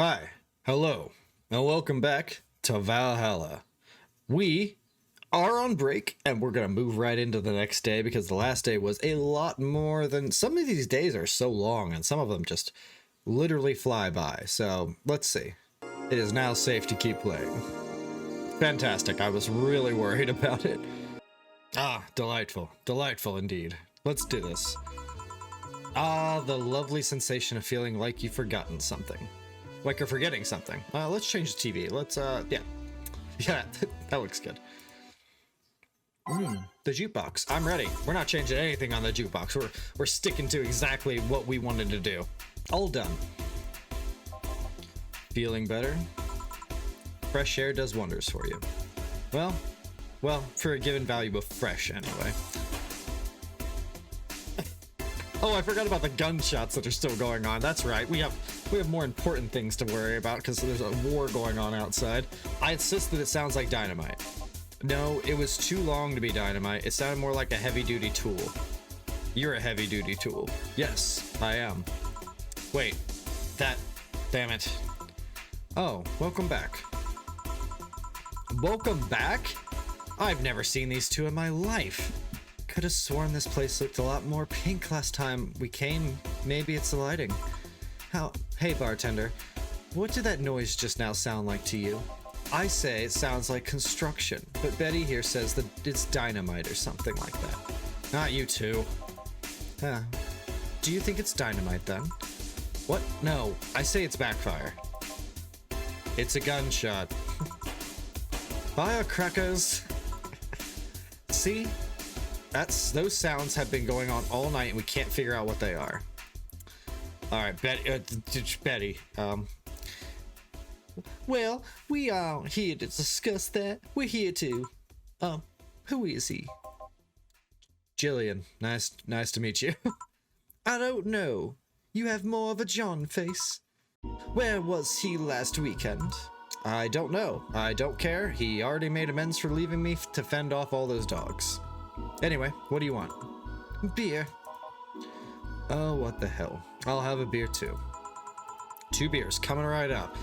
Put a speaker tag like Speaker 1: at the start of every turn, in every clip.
Speaker 1: Hi, hello, and welcome back to Valhalla. We are on break, and we're going to move right into the next day because the last day was a lot more than... Some of these days are so long, and some of them just literally fly by. So, let's see. It is now safe to keep playing. Fantastic, I was really worried about it. Ah, delightful. Delightful indeed. Let's do this. Ah, the lovely sensation of feeling like you've forgotten something. Like you're forgetting something. Let's change the TV. Let's, yeah. Yeah, that looks good. The jukebox. I'm ready. We're not changing anything on the jukebox. We're sticking to exactly what we wanted to do. All done. Feeling better? Fresh air does wonders for you. Well, for a given value of fresh, anyway. Oh, I forgot about the gunshots that are still going on. That's right. We have more important things to worry about because there's a war going on outside. I insist that it sounds like dynamite. No, it was too long to be dynamite. It sounded more like a heavy-duty tool. You're a heavy-duty tool. Yes, I am. Wait, damn it. Oh, welcome back. Welcome back? I've never seen these two in my life. Could have sworn this place looked a lot more pink last time we came. Maybe it's the lighting. Hey bartender, what did that noise just now sound like to you? I say it sounds like construction, but Betty here says that it's dynamite or something like that. Not you two. Huh. Do you think it's dynamite then? What? No, I say it's backfire. It's a gunshot. Firecrackers. See? Those sounds have been going on all night and we can't figure out what they are. Alright, Betty, well, we are here to discuss that. We're here to, who is he? Jillian, nice to meet you. I don't know. You have more of a John face. Where was he last weekend? I don't know. I don't care. He already made amends for leaving me to fend off all those dogs. Anyway, what do you want? Beer. Oh, what the hell. I'll have a beer too. 2 beers, coming right up.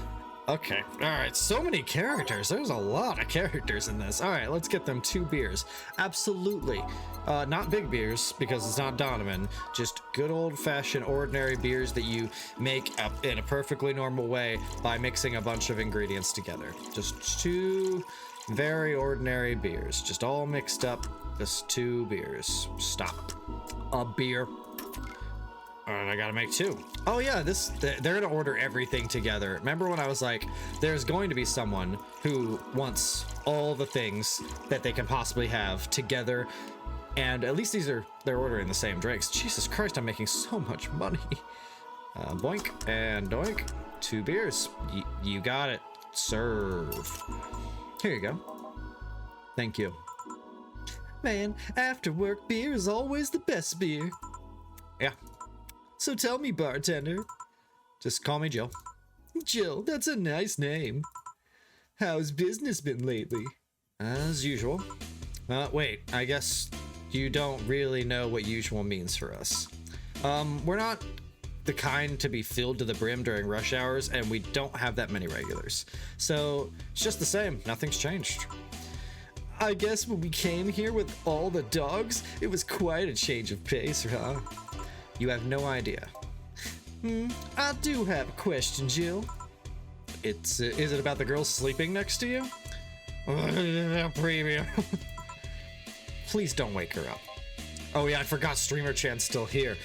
Speaker 1: Okay, alright, so many characters. There's a lot of characters in this. Alright, let's get them 2 beers. Absolutely. Not big beers, because it's not Donovan. Just good old-fashioned ordinary beers that you make up in a perfectly normal way by mixing a bunch of ingredients together. Just 2 very ordinary beers. Just all mixed up. Just 2 beers. Stop. A beer. And I gotta make 2. Oh yeah, they're gonna order everything together. Remember when I was like, there's going to be someone who wants all the things that they can possibly have together, and at least they're ordering the same drinks. Jesus Christ, I'm making so much money. Boink and doink. 2 beers. You got it. Serve. Here you go. Thank you. Man, after work beer is always the best beer. Yeah. So tell me, bartender. Just call me Jill. Jill, that's a nice name. How's business been lately? As usual. Wait, I guess you don't really know what usual means for us. We're not the kind to be filled to the brim during rush hours, and we don't have that many regulars. So, it's just the same. Nothing's changed. I guess when we came here with all the dogs, it was quite a change of pace, huh? You have no idea. I do have a question, Jill. Is it about the girl sleeping next to you? Premium. Please don't wake her up. Oh yeah, I forgot Streamer Chan's still here.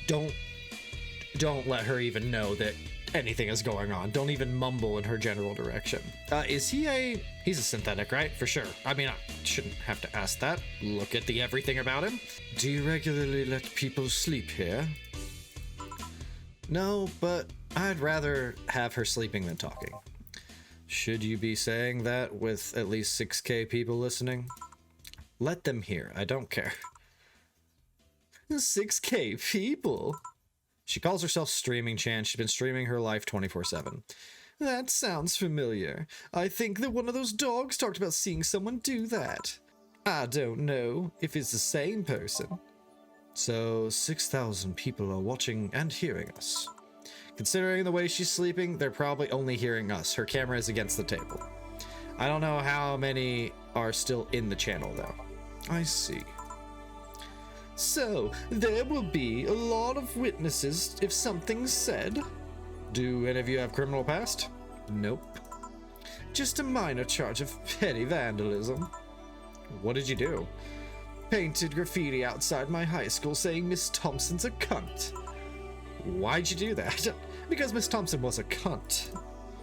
Speaker 1: Don't let her even know that anything is going on. Don't even mumble in her general direction. He's a synthetic, right? For sure. I mean, I shouldn't have to ask that. Look at the everything about him. Do you regularly let people sleep here? No, but I'd rather have her sleeping than talking. Should you be saying that with at least 6K people listening? Let them hear. I don't care. 6K people? She calls herself Streaming Chan. She's been streaming her life 24/7. That sounds familiar. I think that one of those dogs talked about seeing someone do that. I don't know if it's the same person. So 6,000 people are watching and hearing us. Considering the way she's sleeping, they're probably only hearing us. Her camera is against the table. I don't know how many are still in the channel, though. I see. So, there will be a lot of witnesses if something's said. Do any of you have criminal past? Nope. Just a minor charge of petty vandalism. What did you do? Painted graffiti outside my high school saying Miss Thompson's a cunt. Why'd you do that? Because Miss Thompson was a cunt.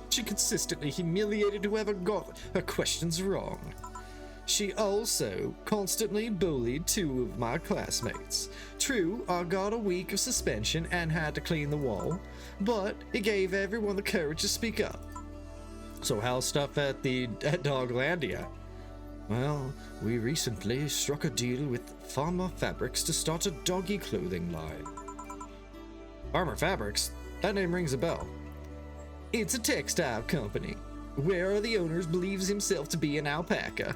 Speaker 1: She consistently humiliated whoever got her questions wrong. She also constantly bullied 2 of my classmates. True, I got a week of suspension and had to clean the wall, but it gave everyone the courage to speak up. So how's stuff at Doglandia? Well, we recently struck a deal with Farmer Fabrics to start a doggy clothing line. Farmer Fabrics? That name rings a bell. It's a textile company, where the owner believes himself to be an alpaca.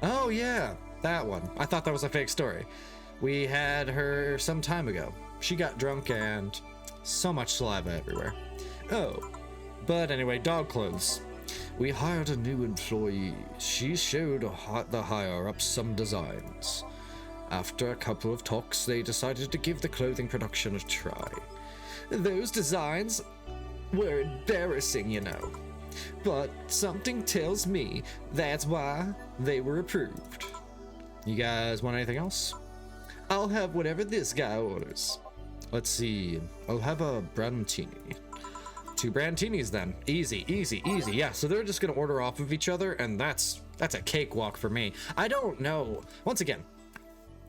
Speaker 1: Oh yeah, that one. I thought that was a fake story. We had her some time ago. She got drunk and so much saliva everywhere. Oh, but anyway, dog clothes. We hired a new employee. She showed the higher-ups some designs. After a couple of talks, they decided to give the clothing production a try. Those designs were embarrassing, you know. But something tells me that's why they were approved. You guys want anything else? I'll have whatever this guy orders. Let's see. I'll have a brandini. 2 brandinis then. Easy, easy, easy. Yeah, so they're just gonna order off of each other, and that's a cakewalk for me. I don't know. Once again,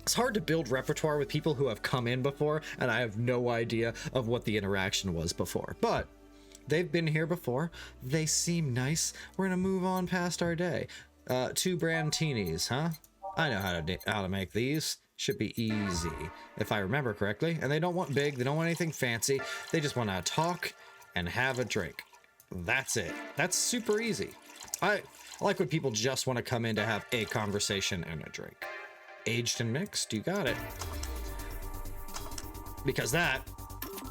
Speaker 1: it's hard to build repertoire with people who have come in before, and I have no idea of what the interaction was before. But they've been here before. They seem nice. We're gonna move on past our day. 2 brandinis, huh? I know how to make these. Should be easy, if I remember correctly. And they don't want big. They don't want anything fancy. They just want to talk and have a drink. That's it. That's super easy. I like when people just want to come in to have a conversation and a drink. Aged and mixed, you got it. Because that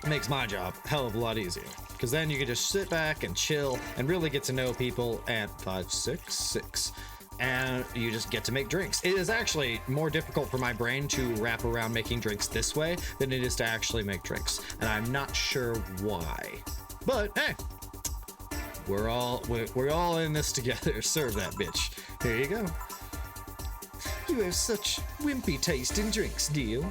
Speaker 1: makes my job a hell of a lot easier. Because then you can just sit back and chill and really get to know people at 5, 6, 6. And you just get to make drinks. It is actually more difficult for my brain to wrap around making drinks this way than it is to actually make drinks. And I'm not sure why. But hey, we're all in this together. Serve that bitch. Here you go. You have such wimpy taste in drinks, do you?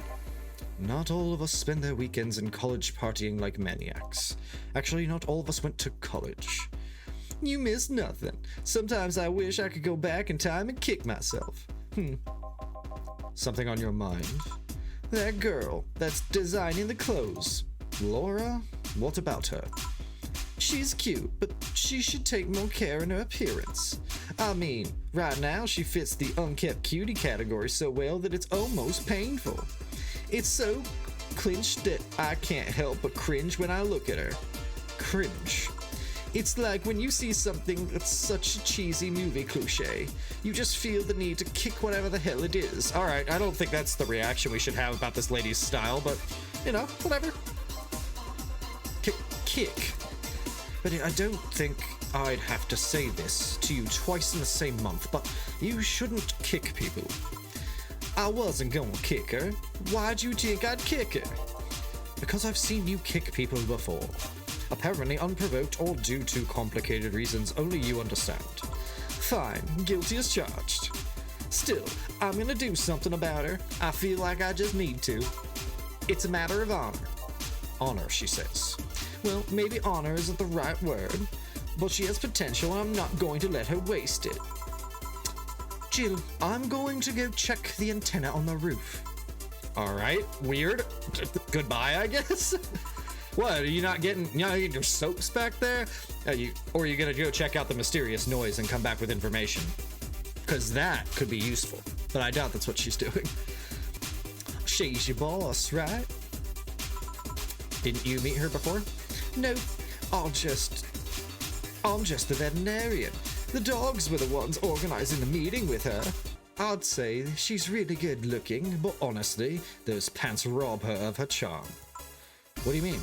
Speaker 1: Not all of us spend their weekends in college partying like maniacs. Actually, not all of us went to college. You missed nothing. Sometimes I wish I could go back in time and kick myself. Something on your mind? That girl that's designing the clothes. Laura? What about her? She's cute, but she should take more care in her appearance. I mean, right now she fits the unkept cutie category so well that it's almost painful. It's so clinched that I can't help but cringe when I look at her. Cringe. It's like when you see something that's such a cheesy movie cliche, you just feel the need to kick whatever the hell it is. Alright, I don't think that's the reaction we should have about this lady's style, but, you know, whatever. Kick. But I don't think I'd have to say this to you twice in the same month, but you shouldn't kick people. I wasn't gonna kick her. Why'd you think I'd kick her? Because I've seen you kick people before. Apparently unprovoked or due to complicated reasons only you understand. Fine, guilty as charged. Still, I'm gonna do something about her. I feel like I just need to. It's a matter of honor. Honor, she says. Well, maybe honor isn't the right word, but she has potential and I'm not going to let her waste it. Jill, I'm going to go check the antenna on the roof. Alright, weird. Goodbye, I guess? What, are you not getting your soaps back there? Or are you gonna go check out the mysterious noise and come back with information? Because that could be useful, but I doubt that's what she's doing. She's your boss, right? Didn't you meet her before? No, I'm just the veterinarian. The dogs were the ones organizing the meeting with her. I'd say she's really good looking, but honestly, those pants rob her of her charm. What do you mean?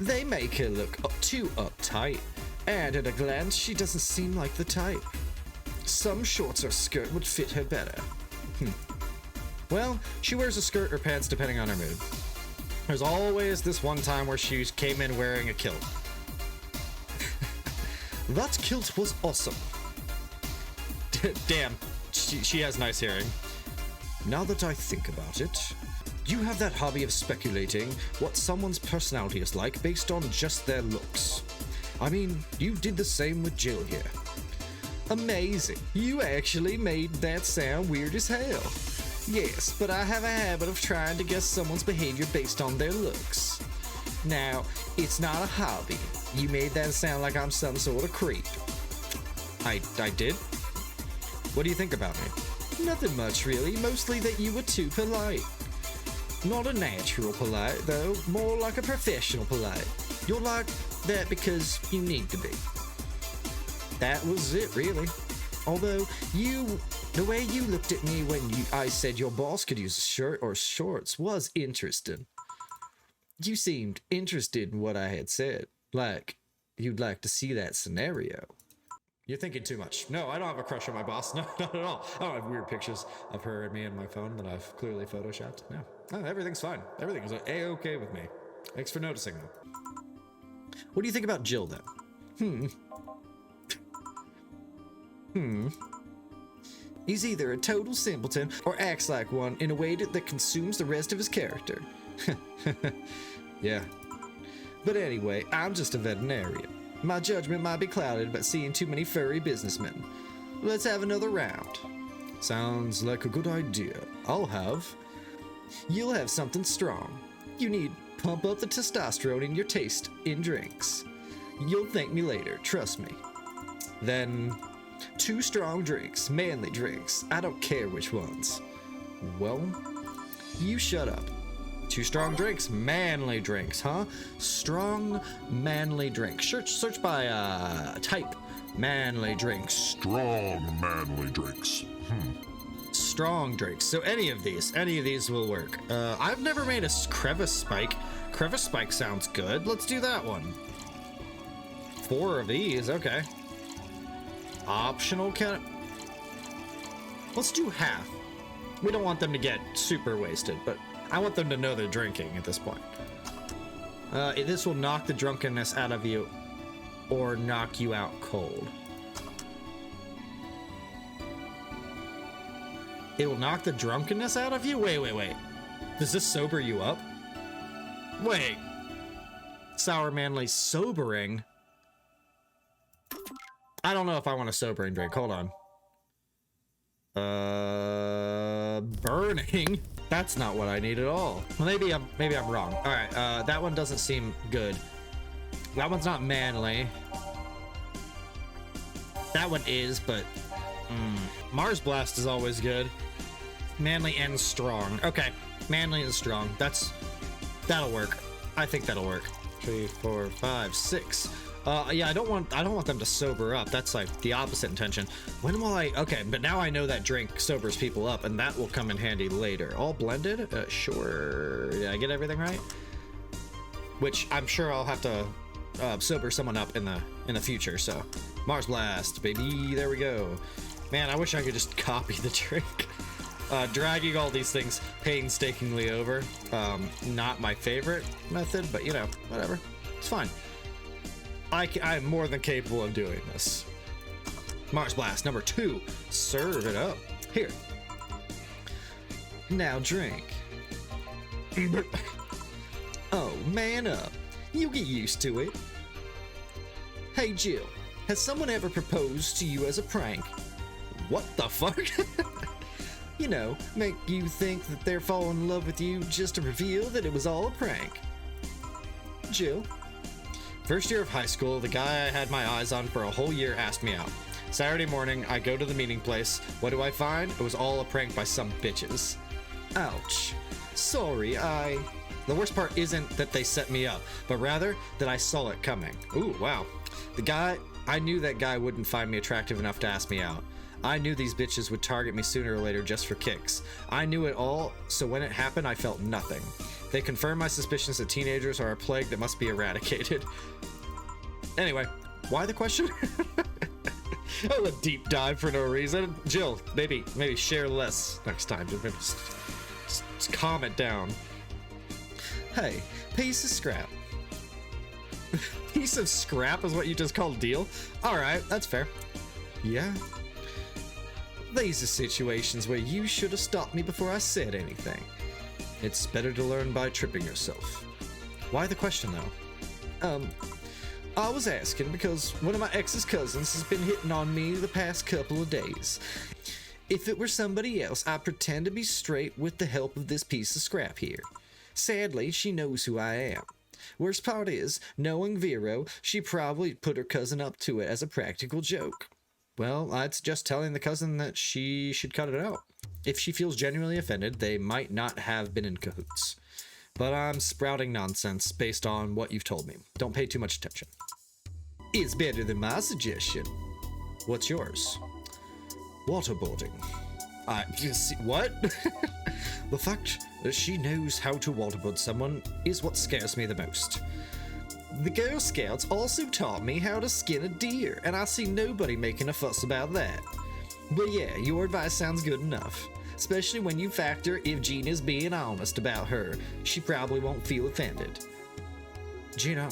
Speaker 1: They make her look too uptight, and at a glance she doesn't seem like the type. Some shorts or skirt would fit her better. Well, she wears a skirt or pants depending on her mood. There's always this one time where she came in wearing a kilt. That kilt was awesome. Damn, she has nice hearing. Now that I think about it, you have that hobby of speculating what someone's personality is like based on just their looks. I mean, you did the same with Jill here. Amazing. You actually made that sound weird as hell. Yes, but I have a habit of trying to guess someone's behavior based on their looks. Now, it's not a hobby. You made that sound like I'm some sort of creep. I did? What do you think about me? Nothing much, really. Mostly that you were too polite. Not a natural polite, though. More like a professional polite. You're like that because you need to be. That was it, really. Although, the way you looked at me when I said your boss could use a shirt or shorts was interesting. You seemed interested in what I had said. Like, you'd like to see that scenario. You're thinking too much. No, I don't have a crush on my boss. No, not at all. I don't have weird pictures of her and me on my phone that I've clearly photoshopped. No, everything's fine. Everything is a-okay with me. Thanks for noticing, though. What do you think about Jill, then? He's either a total simpleton or acts like one in a way that consumes the rest of his character. Yeah. But anyway, I'm just a veterinarian. My judgment might be clouded by seeing too many furry businessmen. Let's have another round. Sounds like a good idea. You'll have something strong. You need pump up the testosterone in your taste in drinks. You'll thank me later, trust me. Then, 2 strong drinks, manly drinks. I don't care which ones. Well, you shut up. 2 strong drinks, manly drinks, huh? Strong, manly drinks. Search by type. Manly drinks.
Speaker 2: Strong, manly drinks.
Speaker 1: Strong drinks. So any of these will work. I've never made a crevice spike. Crevice spike sounds good. Let's do that one. 4 of these, okay. Optional count. Let's do half. We don't want them to get super wasted, but I want them to know they're drinking at this point. This will knock the drunkenness out of you or knock you out cold. It will knock the drunkenness out of you? Wait. Does this sober you up? Wait. Sour manly sobering? I don't know if I want a sobering drink. Hold on. Burning? That's not what I need at all. Well, maybe I'm wrong. All right, that one doesn't seem good. That one's not manly. That one is, but Mars Blast is always good. Manly and strong. Okay, manly and strong. That'll work. I think that'll work. 3, 4, 5, 6. Yeah, I don't want them to sober up. That's like the opposite intention. When will I? Okay, but now I know that drink sobers people up, and that will come in handy later. All blended? Sure. Did I get everything right? Which I'm sure I'll have to sober someone up in the future. So, Mars Blast, baby. There we go. Man, I wish I could just copy the drink. Dragging all these things painstakingly over. Not my favorite method, but you know, whatever. It's fine. I'm more than capable of doing this. Mars Blast number 2. Serve it up. Here. Now drink. Oh, man up. You get used to it. Hey, Jill. Has someone ever proposed to you as a prank? What the fuck? You know, make you think that they're falling in love with you just to reveal that it was all a prank. Jill. First year of high school, the guy I had my eyes on for a whole year asked me out. Saturday morning, I go to the meeting place. What do I find? It was all a prank by some bitches. Ouch. Sorry, The worst part isn't that they set me up, but rather that I saw it coming. Ooh, wow. I knew that guy wouldn't find me attractive enough to ask me out. I knew these bitches would target me sooner or later just for kicks. I knew it all, so when it happened, I felt nothing. They confirmed my suspicions that teenagers are a plague that must be eradicated. Anyway, why the question? Oh, a deep dive for no reason. Jill, maybe share less next time. Just calm it down. Hey, piece of scrap. Piece of scrap is what you just called deal? Alright, that's fair. Yeah. These are situations where you should have stopped me before I said anything. It's better to learn by tripping yourself. Why the question, though? I was asking because one of my ex's cousins has been hitting on me the past couple of days. If it were somebody else, I'd pretend to be straight with the help of this piece of scrap here. Sadly, she knows who I am. Worst part is, knowing Vero, she probably put her cousin up to it as a practical joke. Well, I'd suggest telling the cousin that she should cut it out. If she feels genuinely offended, they might not have been in cahoots. But I'm sprouting nonsense based on what you've told me. Don't pay too much attention. It's better than my suggestion. What's yours? Waterboarding. What? The fact that she knows how to waterboard someone is what scares me the most. The Girl Scouts also taught me how to skin a deer, and I see nobody making a fuss about that. But yeah, your advice sounds good enough. Especially when you factor if Gina's being honest about her, she probably won't feel offended. Gina,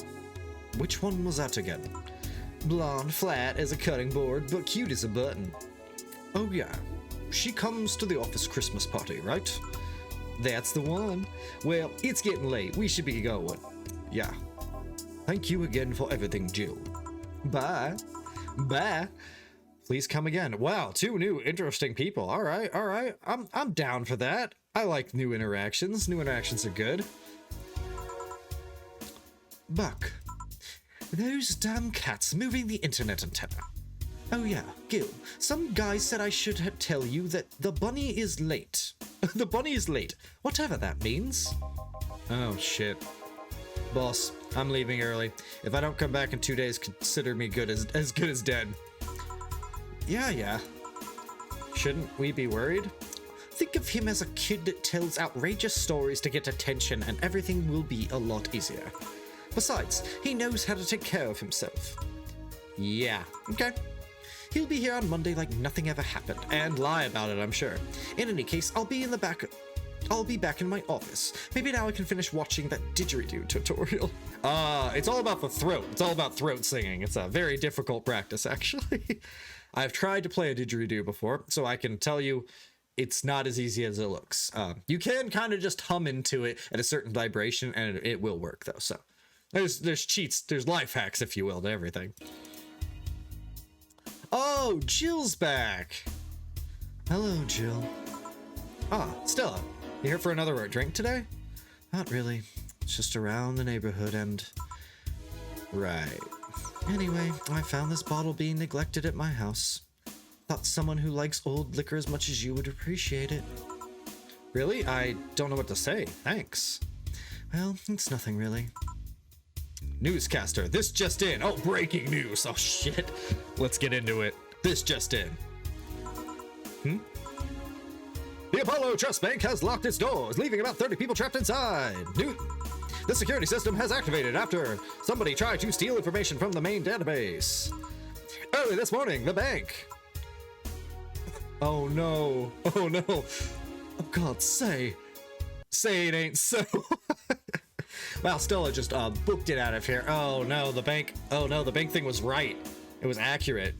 Speaker 1: which one was that again? Blonde, flat as a cutting board, but cute as a button. Oh yeah, she comes to the office Christmas party, right? That's the one. Well, it's getting late, we should be going. Yeah. Thank you again for everything, Jill. Bye. Bye. Please come again. Wow, 2 new interesting people. All right. I'm down for that. I like new interactions. New interactions are good. Buck. Those damn cats moving the internet antenna. Oh yeah, Gil. Some guy said I should tell you that the bunny is late. The bunny is late. Whatever that means. Oh shit. Boss, I'm leaving early. If I don't come back in 2 days, consider me good as good as dead. Yeah. Shouldn't we be worried? Think of him as a kid that tells outrageous stories to get attention and everything will be a lot easier. Besides, he knows how to take care of himself. Yeah, okay. He'll be here on Monday like nothing ever happened, and lie about it, I'm sure. In any case, I'll be back in my office. Maybe now I can finish watching that didgeridoo tutorial. It's all about the throat. It's all about throat singing. It's a very difficult practice, actually. I've tried to play a didgeridoo before, so I can tell you it's not as easy as it looks. You can kind of just hum into it at a certain vibration, and it will work, though. So there's cheats, there's life hacks, if you will, to everything. Oh, Jill's back. Hello, Jill. Stella. You here for another drink today? Not really. It's just around the neighborhood and... Right. Anyway, I found this bottle being neglected at my house. Thought someone who likes old liquor as much as you would appreciate it. Really? I don't know what to say. Thanks. Well, it's nothing really. Newscaster, this just in. Oh, breaking news. Oh, shit. Let's get into it. This just in. The Apollo Trust Bank has locked its doors, leaving about 30 people trapped inside. The security system has activated after somebody tried to steal information from the main database. Early this morning, the bank... Oh no. Oh no. Oh God, say it ain't so. Wow, Stella just booked it out of here. Oh no, the bank thing was right. It was accurate.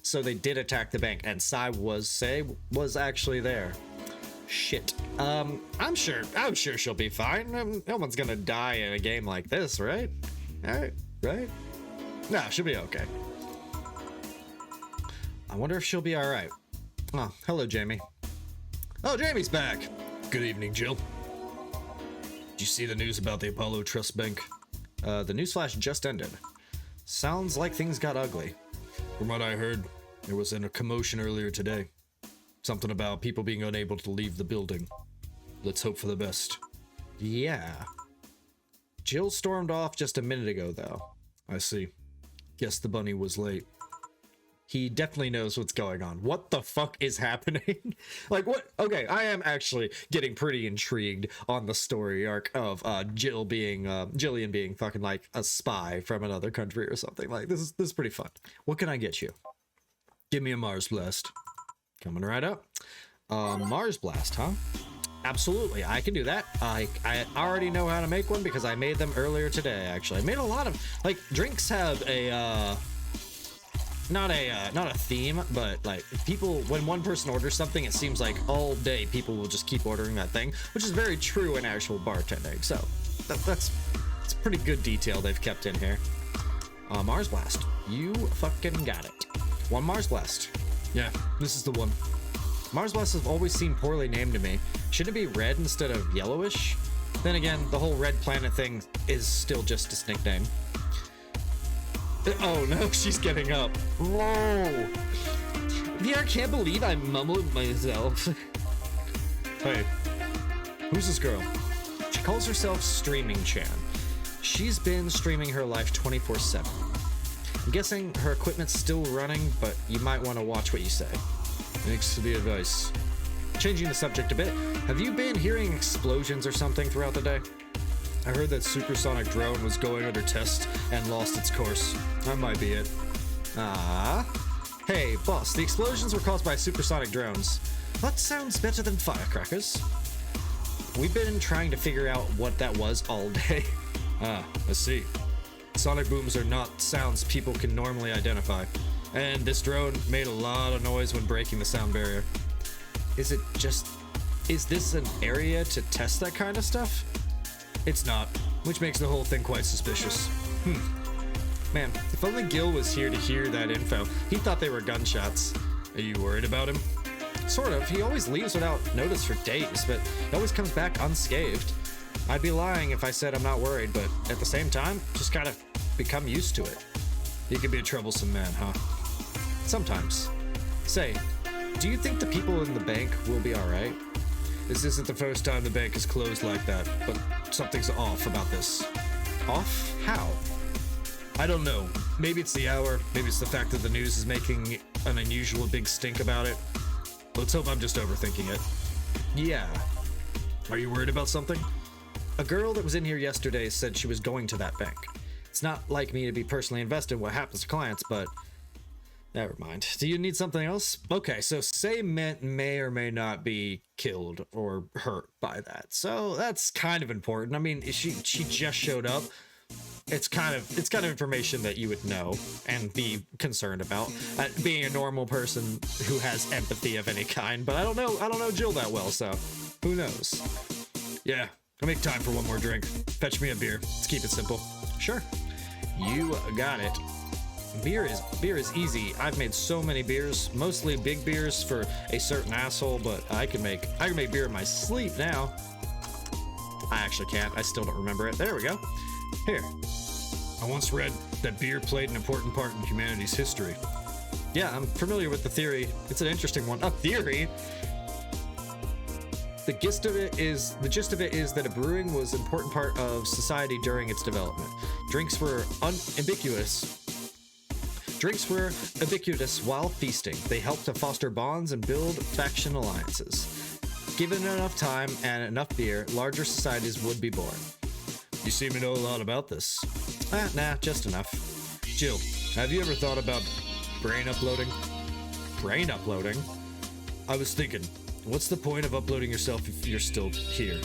Speaker 1: So they did attack the bank, and Sai was actually there. Shit. I'm sure she'll be fine. No one's gonna die in a game like this, right? Alright, right? No, she'll be okay. I wonder if she'll be alright. Oh, hello, Jamie. Oh, Jamie's back. Good evening, Jill. Did you see the news about the Apollo Trust Bank? The newsflash just ended. Sounds like things got ugly. From what I heard, there was a commotion earlier today. Something about people being unable to leave the building. Let's hope for the best. Yeah. Jill stormed off just a minute ago, though. I see. Guess the bunny was late. He definitely knows what's going on. What the fuck is happening? Like, what? Okay, I am actually getting pretty intrigued on the story arc of Jillian being fucking like a spy from another country or something. Like, this is pretty fun. What can I get you? Give me a Mars Blast. Coming right up. Mars Blast, huh? Absolutely, I can do that. I already know how to make one because I made them earlier today, actually. I made a lot of, like, drinks have a, not a theme, but like people, when one person orders something, it seems like all day people will just keep ordering that thing, which is very true in actual bartending. So that's pretty good detail they've kept in here. Mars Blast, you fucking got it. One Mars Blast. Yeah, this is the one. Mars Blast have always seemed poorly named to me. Shouldn't it be red instead of yellowish? Then again, the whole red planet thing is still just its nickname. Oh no, she's getting up. Whoa! VR, can't believe I mumbled myself. Hey, who's this girl? She calls herself Streaming Chan. She's been streaming her life 24/7. I'm guessing her equipment's still running, but you might want to watch what you say. Thanks for the advice. Changing the subject a bit, have you been hearing explosions or something throughout the day? I heard that supersonic drone was going under test and lost its course. That might be it. Ah. Hey, boss, the explosions were caused by supersonic drones. That sounds better than firecrackers. We've been trying to figure out what that was all day. Ah, I see. Sonic booms are not sounds people can normally identify. And this drone made a lot of noise when breaking the sound barrier. Is this an area to test that kind of stuff? It's not, which makes the whole thing quite suspicious. Man, if only Gil was here to hear that info. He thought they were gunshots. Are you worried about him? Sort of. He always leaves without notice for days, but he always comes back unscathed. I'd be lying if I said I'm not worried, but at the same time, just gotta become used to it. He could be a troublesome man, huh? Sometimes. Say, do you think the people in the bank will be alright? This isn't the first time the bank is closed like that, but something's off about this. Off? How? I don't know. Maybe it's the hour, maybe it's the fact that the news is making an unusual big stink about it. Let's hope I'm just overthinking it. Yeah. Are you worried about something? A girl that was in here yesterday said she was going to that bank. It's not like me to be personally invested in what happens to clients, but never mind. Do you need something else? Okay, so say Mint may or may not be killed or hurt by that. So that's kind of important. I mean, she just showed up. It's kind of information that you would know and be concerned about. Being a normal person who has empathy of any kind, but I don't know Jill that well, so who knows? Yeah, I'll make time for one more drink. Fetch me a beer. Let's keep it simple. Sure. You got it. Beer is easy. I've made so many beers, mostly big beers for a certain asshole, but I can make beer in my sleep now. I actually can't. I still don't remember it. There we go. Here. I once read that beer played an important part in humanity's history. Yeah, I'm familiar with the theory. It's an interesting one. A theory? The gist of it is that a brewing was an important part of society during its development. Drinks were ubiquitous while feasting. They helped to foster bonds and build faction alliances. Given enough time and enough beer, larger societies would be born. You seem to know a lot about this. Nah, just enough. Jill, have you ever thought about brain uploading? Brain uploading? I was thinking, what's the point of uploading yourself if you're still here?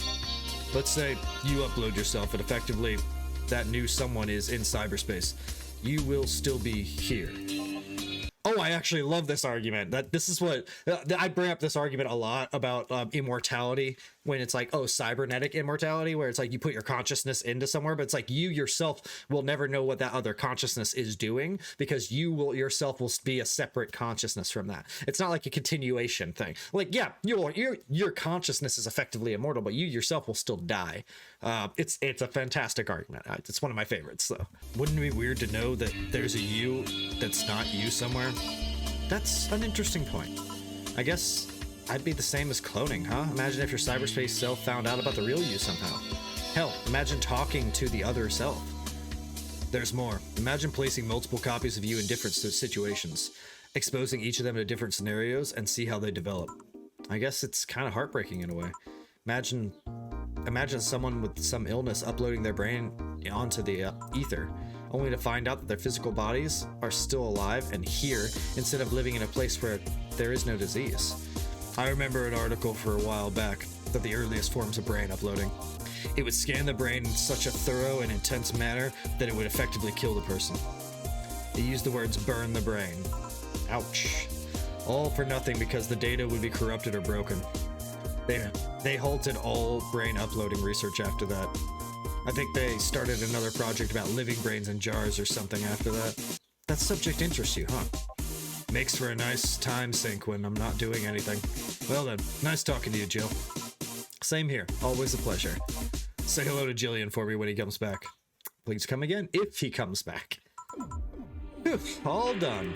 Speaker 1: Let's say you upload yourself and effectively that new someone is in cyberspace. You will still be here. Oh, I actually love this argument. This is what I bring up this argument a lot about immortality, when it's like, oh, cybernetic immortality, where it's like you put your consciousness into somewhere, but it's like you yourself will never know what that other consciousness is doing, because yourself will be a separate consciousness from that. It's not like a continuation thing. Like, yeah, your consciousness is effectively immortal, but you yourself will still die. It's a fantastic argument. It's one of my favorites, though. Wouldn't it be weird to know that there's a you that's not you somewhere? That's an interesting point. I guess I'd be the same as cloning, huh? Imagine if your cyberspace self found out about the real you somehow. Hell, imagine talking to the other self. There's more. Imagine placing multiple copies of you in different situations. exposing each of them to different scenarios and see how they develop. I guess it's kind of heartbreaking in a way. Imagine someone with some illness uploading their brain onto the ether, only to find out that their physical bodies are still alive and here instead of living in a place where there is no disease. I remember an article for a while back that the earliest forms of brain uploading. It would scan the brain in such a thorough and intense manner that it would effectively kill the person. They used the words burn the brain. Ouch. All for nothing because the data would be corrupted or broken. They halted all brain uploading research after that. I think they started another project about living brains in jars or something after that. That subject interests you, huh? Makes for a nice time sink when I'm not doing anything. Well then, nice talking to you, Jill. Same here, always a pleasure. Say hello to Jillian for me when he comes back. Please come again if he comes back. Phew, all done.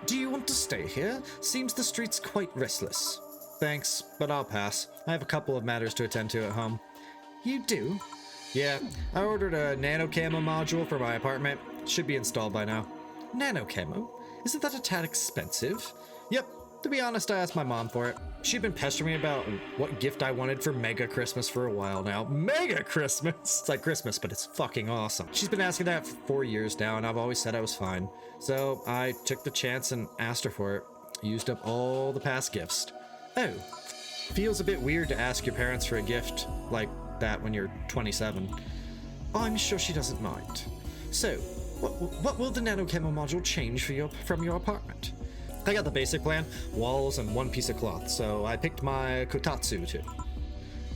Speaker 1: Do you want to stay here? Seems the street's quite restless. Thanks, but I'll pass. I have a couple of matters to attend to at home. You do? Yeah, I ordered a nano camo module for my apartment. Should be installed by now. Nano camo? Isn't that a tad expensive? Yep, to be honest, I asked my mom for it. She'd been pestering me about what gift I wanted for Mega Christmas for a while now. Mega Christmas? It's like Christmas, but it's fucking awesome. She's been asking that for 4 years now, and I've always said I was fine. So I took the chance and asked her for it. Used up all the past gifts. Oh, feels a bit weird to ask your parents for a gift like that when you're 27. I'm sure she doesn't mind. So, what will the nano camo module change from your apartment? I got the basic plan, walls and one piece of cloth, so I picked my kotatsu too.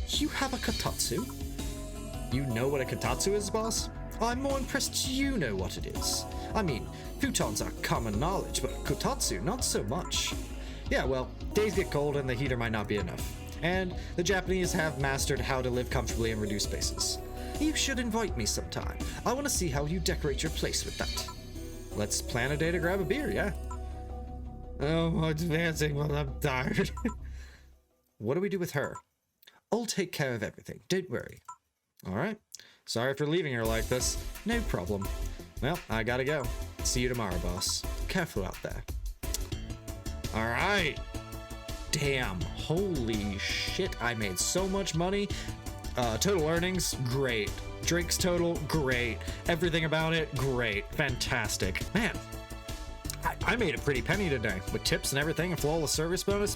Speaker 1: You have a kotatsu? You know what a kotatsu is, boss? I'm more impressed you know what it is. I mean, futons are common knowledge, but kotatsu not so much. Yeah, well, days get cold and the heater might not be enough. And the Japanese have mastered how to live comfortably in reduced spaces. You should invite me sometime. I want to see how you decorate your place with that. Let's plan a day to grab a beer, yeah? Oh, advancing while I'm tired. What do we do with her? I'll take care of everything, don't worry. Alright, sorry for leaving her like this. No problem. Well, I gotta go. See you tomorrow, boss. Careful out there. Alright. Damn, holy shit, I made so much money. Total earnings, great. Drinks total, great. Everything about it, great. Fantastic. Man, I made a pretty penny today with tips and everything and flawless service bonus.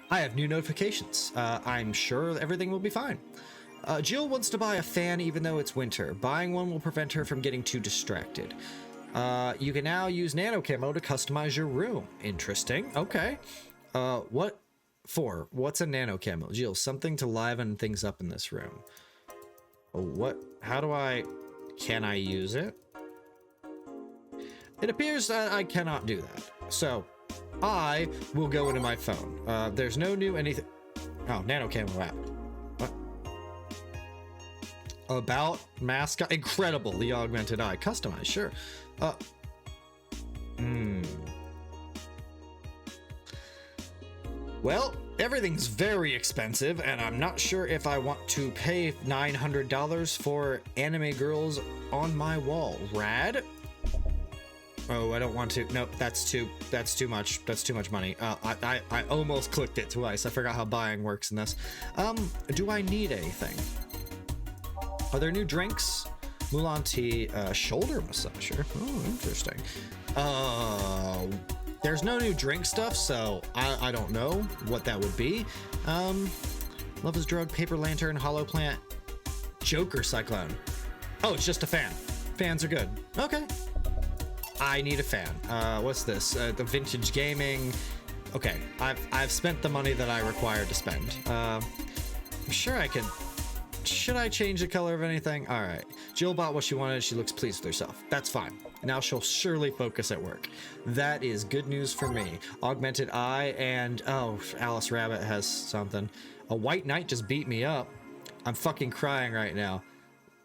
Speaker 1: I have new notifications. I'm sure everything will be fine. Jill wants to buy a fan even though it's winter. Buying one will prevent her from getting too distracted. You can now use nano camo to customize your room. Interesting. Okay. What for? What's a nano camo? Jill, something to liven things up in this room. What? How do I... Can I use it? It appears that I cannot do that. So, I will go into my phone. There's no new anything... Oh, nano camo app. What? About mascot. Incredible. The augmented eye. Customize, sure. Well, everything's very expensive, and I'm not sure if I want to pay $900 for anime girls on my wall. Rad? Oh, I don't want to. Nope, that's too much. That's too much money. I almost clicked it twice. I forgot how buying works in this. Do I need anything? Are there new drinks? Mulan tea, shoulder massager. Oh, interesting. There's no new drink stuff, so I don't know what that would be. Love is Drug, Paper Lantern, Hollow Plant, Joker Cyclone. Oh, it's just a fan. Fans are good. Okay. I need a fan. What's this? The vintage gaming. Okay, I've spent the money that I required to spend. I'm sure I can. Should I change the color of anything? All right. Jill bought what she wanted. She looks pleased with herself. That's fine. Now she'll surely focus at work. That is good news for me. Augmented eye and... Oh, Alice Rabbit has something. A white knight just beat me up. I'm fucking crying right now.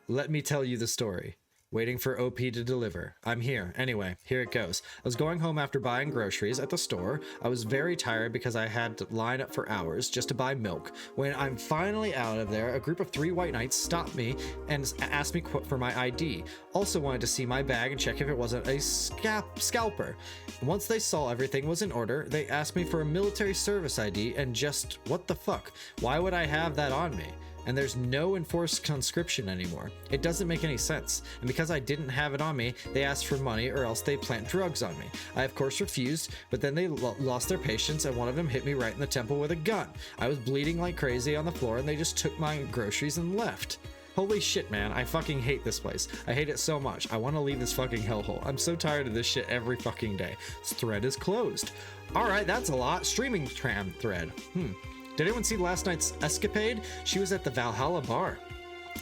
Speaker 1: Let me tell you the story. Waiting for OP to deliver. I'm here. Anyway, here it goes. I was going home after buying groceries at the store. I was very tired because I had to line up for hours just to buy milk. When I'm finally out of there, a group of 3 white knights stopped me and asked me for my ID. Also wanted to see my bag and check if it wasn't a scalper. Once they saw everything was in order, they asked me for a military service ID and just, what the fuck? Why would I have that on me? And there's no enforced conscription anymore. It doesn't make any sense. And because I didn't have it on me, they asked for money or else they plant drugs on me. I of course refused, but then they lost their patience and one of them hit me right in the temple with a gun. I was bleeding like crazy on the floor and they just took my groceries and left. Holy shit, man, I fucking hate this place. I hate it so much. I want to leave this fucking hellhole. I'm so tired of this shit every fucking day. This thread is closed. All right, that's a lot. Streaming tram thread. Did anyone see last night's escapade? She was at the Valhalla bar.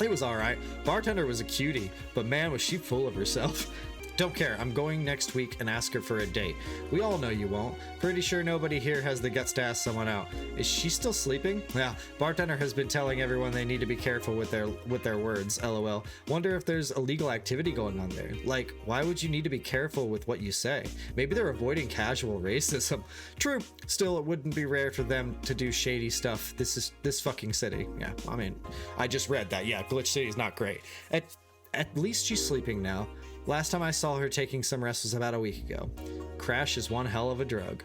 Speaker 1: It was alright. Bartender was a cutie, but man was she full of herself. Don't care, I'm going next week and ask her for a date. We all know you won't. Pretty sure nobody here has the guts to ask someone out. Is she still sleeping? Yeah, bartender has been telling everyone they need to be careful with their words, lol. Wonder if there's illegal activity going on there. Like, why would you need to be careful with what you say? Maybe they're avoiding casual racism. True, still it wouldn't be rare for them to do shady stuff. This fucking city. Yeah, I mean, I just read that. Yeah, Glitch City is not great. At least she's sleeping now. Last time I saw her taking some rest was about a week ago. Crash is one hell of a drug.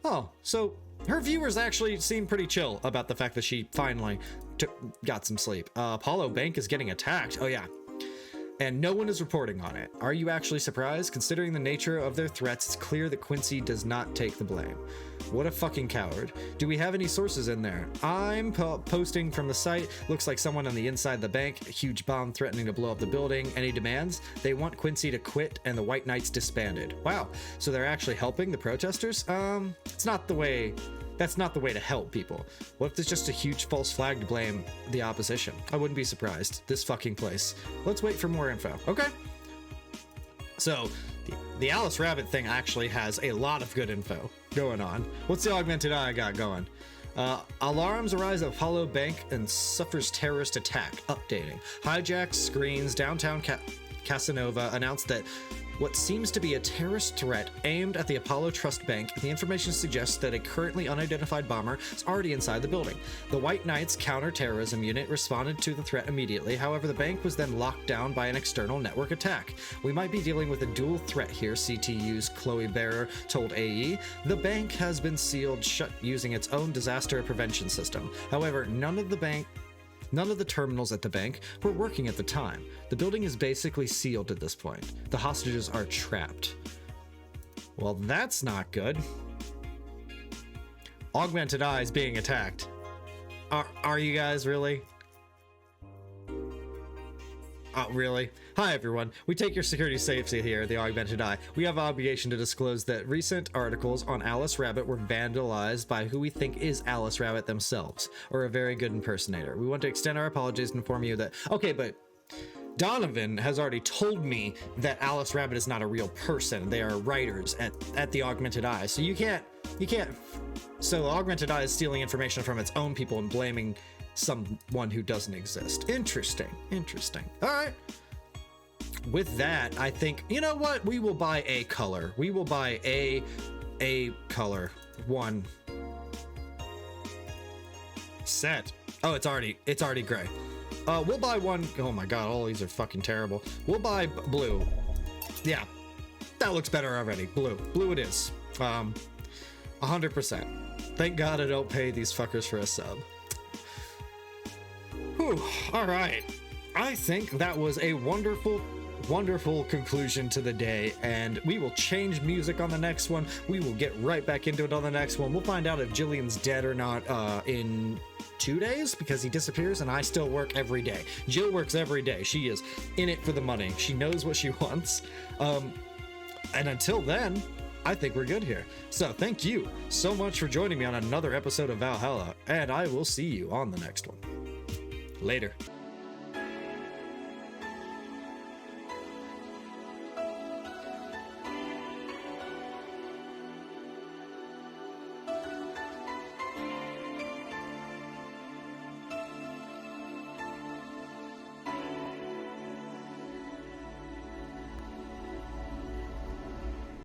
Speaker 1: Oh, so her viewers actually seem pretty chill about the fact that she finally got some sleep. Apollo Bank is getting attacked. Oh yeah. And no one is reporting on it. Are you actually surprised? Considering the nature of their threats, it's clear that Quincy does not take the blame. What a fucking coward. Do we have any sources in there? I'm posting from the site. Looks like someone on the inside of the bank. A huge bomb threatening to blow up the building. Any demands? They want Quincy to quit and the White Knights disbanded. Wow. So they're actually helping the protesters? It's not the way... That's not the way to help people. What if there's just a huge false flag to blame the opposition? I wouldn't be surprised. This fucking place. Let's wait for more info. Okay. So, the Alice Rabbit thing actually has a lot of good info going on. What's the augmented eye got going? Alarms arise at Apollo Bank and suffers terrorist attack. Updating. Hijacked screens downtown Casanova announced that what seems to be a terrorist threat aimed at the Apollo Trust Bank. The information suggests that a currently unidentified bomber is already inside the building. The White Knights counterterrorism unit responded to the threat immediately. However, the bank was then locked down by an external network attack. We might be dealing with a dual threat here, CTU's Chloe Bearer told AE. The bank has been sealed shut using its own disaster prevention system. However, none of the terminals at the bank were working at the time. The building is basically sealed at this point. The hostages are trapped. Well, that's not good. Augmented Eyes being attacked. Are you guys really? Oh, really? Hi everyone, we take your security safety here at the Augmented Eye. We have an obligation to disclose that recent articles on Alice Rabbit were vandalized by who we think is Alice Rabbit themselves, or a very good impersonator. We want to extend our apologies and inform you that... Okay, but Donovan has already told me that Alice Rabbit is not a real person. They are writers at the Augmented Eye, so you can't... So Augmented Eye is stealing information from its own people and blaming someone who doesn't exist. Interesting. All right. With that, I think, you know what? We will buy a color. We will buy a color. One. Set. Oh, it's already gray. We'll buy one. Oh my God, all these are fucking terrible. We'll buy blue. Yeah, that looks better already. Blue it is. 100%. Thank God I don't pay these fuckers for a sub. Whew, all right. I think that was a wonderful conclusion to the day, and we will change music on the next one. We will get right back into it on the next one. We'll find out if Jillian's dead or not in 2 days, because he disappears and I still work every day. Jill works every day. She is in it for the money. She knows what she wants. And until then, I think we're good here. So thank you so much for joining me on another episode of Valhalla, and I will see you on the next one. Later.